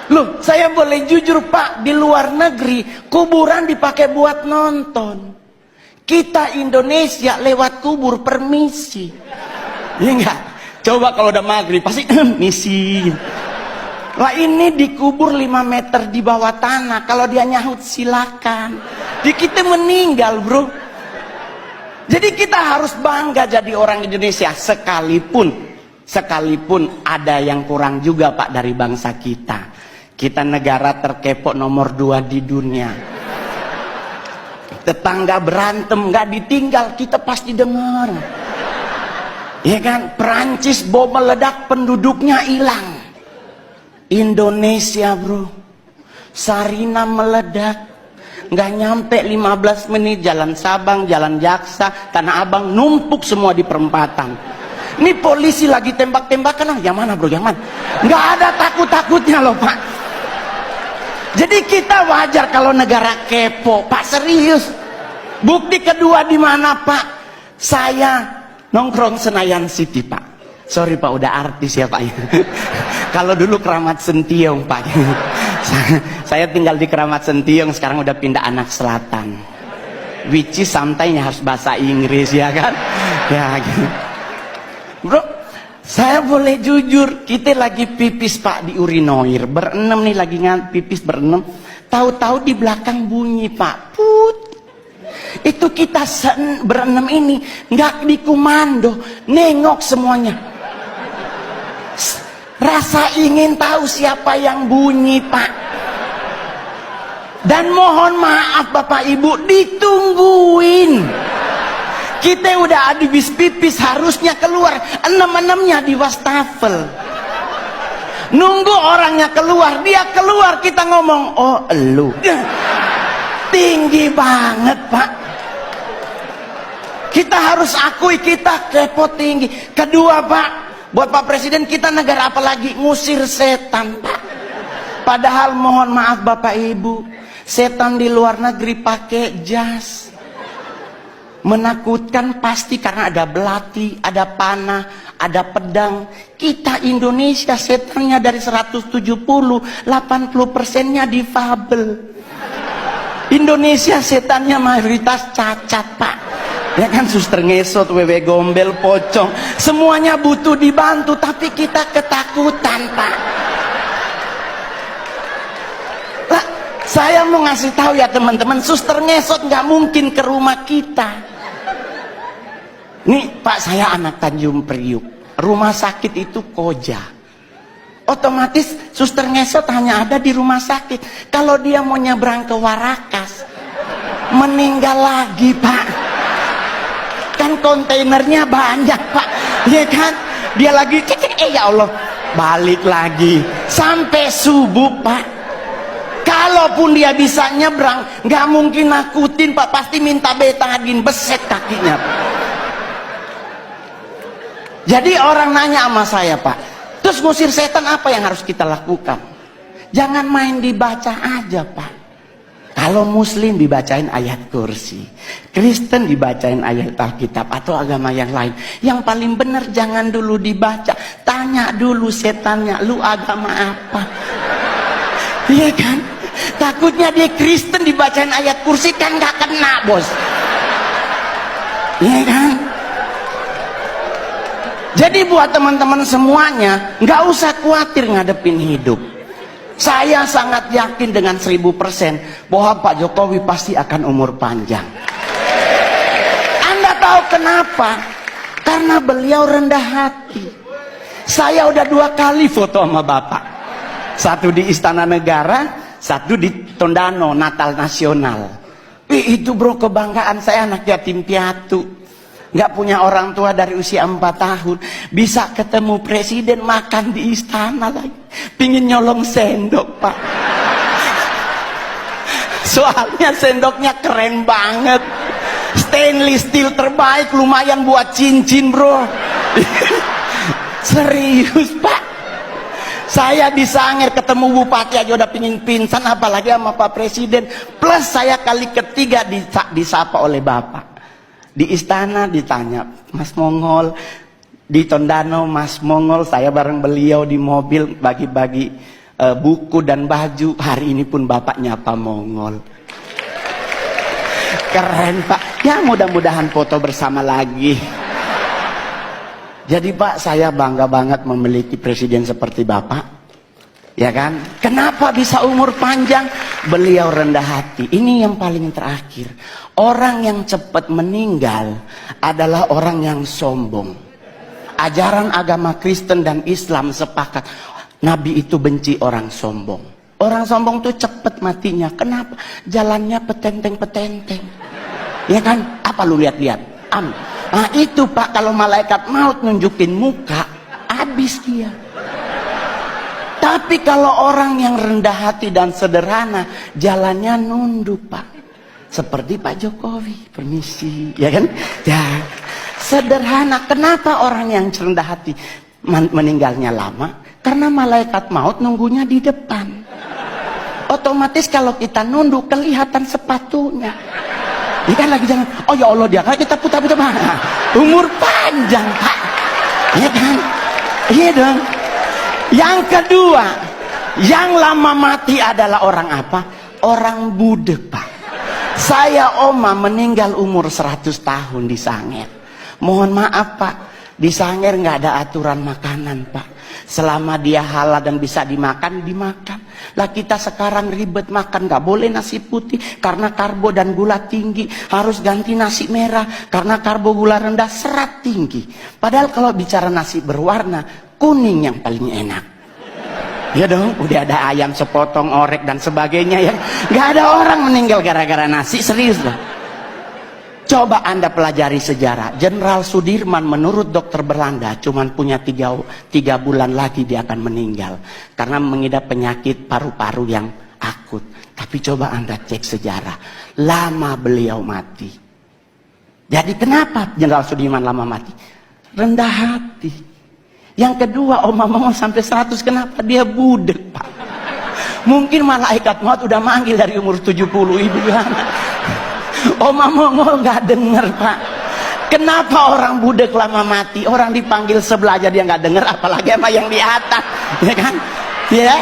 Loh, saya boleh jujur Pak, di luar negeri kuburan dipakai buat nonton. Kita Indonesia lewat kubur permisi. Iya enggak? Coba kalau udah maghrib pasti misi. Lah ini dikubur 5 meter di bawah tanah. Kalau dia nyahut silakan. Di kita meninggal, bro. Jadi kita harus bangga jadi orang Indonesia sekalipun ada yang kurang juga Pak dari bangsa kita. Kita negara terkepo nomor 2 di dunia. Tetangga berantem nggak ditinggal, kita pasti dengar. Ya kan? Perancis bom meledak, penduduknya hilang. Indonesia bro, Sarina meledak, nggak nyampe 15 menit jalan Sabang, jalan Jaksa, Tanah Abang numpuk semua di perempatan. Ini polisi lagi tembak-tembakan, yang mana bro, yang mana? Nggak ada takut-takutnya loh Pak. Jadi kita wajar kalau negara kepo, Pak, serius. Bukti kedua di mana Pak? Saya nongkrong Senayan City Pak. Sorry Pak, udah artis ya Pak. Kalau dulu Keramat Sentiong Pak. Saya tinggal di Keramat Sentiong, sekarang udah pindah Anak Selatan. Which is sometimes harus bahasa Inggris ya kan? Ya gitu. Bro, saya boleh jujur, kita lagi pipis Pak di urinoir, berenam nih lagi pipis berenam, tahu-tahu di belakang bunyi Pak, put. Itu kita berenam ini nggak dikomando, nengok semuanya. Rasa ingin tahu siapa yang bunyi Pak. Dan mohon maaf Bapak Ibu, ditungguin. Kita udah habis pipis, harusnya keluar, 6-6-nya di wastafel. Nunggu orangnya keluar, dia keluar, kita ngomong, oh elu. Tinggi banget Pak. Kita harus akui kita kepo tinggi. Kedua Pak, buat Pak Presiden, kita negara apa lagi? Ngusir setan Pak. Padahal mohon maaf Bapak Ibu, setan di luar negeri pakai jas. Menakutkan pasti karena ada belati, ada panah, ada pedang. Kita Indonesia setannya dari 170, 80%-nya difabel. Indonesia setannya mayoritas cacat Pak. Ya kan, suster ngesot, wewe gombel, pocong, semuanya butuh dibantu, tapi kita ketakutan Pak. Lah, saya mau ngasih tahu ya teman-teman, suster ngesot nggak mungkin ke rumah kita. Nih Pak, saya anak Tanjung Priuk, rumah sakit itu Koja. Otomatis suster ngesot hanya ada di rumah sakit. Kalau dia mau nyebrang ke Warakas, meninggal lagi Pak. Kan kontainernya banyak Pak, ya kan? Dia lagi ya Allah, balik lagi sampai subuh Pak. Kalaupun dia bisa nyebrang, nggak mungkin nakutin Pak, pasti minta betadin, beset kakinya Pak. Jadi orang nanya sama saya Pak, terus ngusir setan apa yang harus kita lakukan? Jangan main dibaca aja Pak. Kalau Muslim dibacain ayat kursi, Kristen dibacain ayat Alkitab atau agama yang lain. Yang paling benar jangan dulu dibaca, tanya dulu setannya, lu agama apa? Iya kan? Takutnya dia Kristen dibacain ayat kursi kan gak kena bos. Iya kan? Jadi buat teman-teman semuanya, nggak usah khawatir ngadepin hidup. Saya sangat yakin dengan 1000% bahwa Pak Jokowi pasti akan umur panjang. Anda tahu kenapa? Karena beliau rendah hati. Saya udah 2 kali foto sama Bapak. Satu di Istana Negara, satu di Tondano, Natal Nasional. Itu bro, kebanggaan saya, anak yatim piatu. Nggak punya orang tua dari usia 4 tahun, bisa ketemu presiden makan di istana lagi. Pingin nyolong sendok Pak. Soalnya sendoknya keren banget, stainless steel terbaik, lumayan buat cincin bro. Serius Pak. Saya di Sangir ketemu bupati aja udah pingin pingsan, apalagi sama Pak Presiden. Plus saya kali ketiga disapa oleh Bapak. Di istana ditanya, Mas Mongol. Di Tondano, Mas Mongol. Saya bareng beliau di mobil bagi-bagi buku dan baju. Hari ini pun bapak nyapa Mongol. Keren Pak. Ya mudah-mudahan foto bersama lagi. Jadi Pak, saya bangga banget memiliki presiden seperti bapak. Ya kan? Kenapa bisa umur panjang? Beliau rendah hati. Ini yang paling terakhir. Orang yang cepat meninggal adalah orang yang sombong. Ajaran agama Kristen dan Islam sepakat. Nabi itu benci orang sombong. Orang sombong tuh cepat matinya. Kenapa? Jalannya petenteng-petenteng. Ya kan? Apa lu lihat-lihat? Nah itu Pak, kalau malaikat maut nunjukin muka, habis dia. Tapi kalau orang yang rendah hati dan sederhana, jalannya nunduk Pak. Seperti Pak Jokowi, permisi, ya kan? Ya, sederhana. Kenapa orang yang rendah hati meninggalnya lama? Karena malaikat maut nunggunya di depan. Otomatis kalau kita nunduk, kelihatan sepatunya. Dia kan lagi jangan, oh ya Allah dia, kalau kita putar-putar, umur panjang Pak. Ya kan? Iya dong. Yang kedua, yang lama mati adalah orang apa? Orang budek Pak. Saya oma meninggal umur 100 tahun di Sangir. Mohon maaf Pak, di Sangir nggak ada aturan makanan Pak. Selama dia halal dan bisa dimakan, dimakan. Lah kita sekarang ribet makan, nggak boleh nasi putih karena karbo dan gula tinggi. Harus ganti nasi merah karena karbo gula rendah, serat tinggi. Padahal kalau bicara nasi berwarna, kuning yang paling enak. Ya dong, udah ada ayam sepotong, orek dan sebagainya ya. Nggak ada orang meninggal gara-gara nasi, serius loh. Coba Anda pelajari sejarah. Jenderal Sudirman menurut dokter Belanda cuman punya 3 bulan lagi dia akan meninggal. Karena mengidap penyakit paru-paru yang akut. Tapi coba Anda cek sejarah. Lama beliau mati. Jadi kenapa Jenderal Sudirman lama mati? Rendah hati. Yang kedua, Oma sampai 100, kenapa? Dia budek Pak. Mungkin malaikat maut udah manggil dari umur 70, ibu gimana? Oma Mongol nggak denger Pak. Kenapa orang budek lama mati? Orang dipanggil sebelah aja dia nggak denger, apalagi sama yang di atas, ya kan? Ya.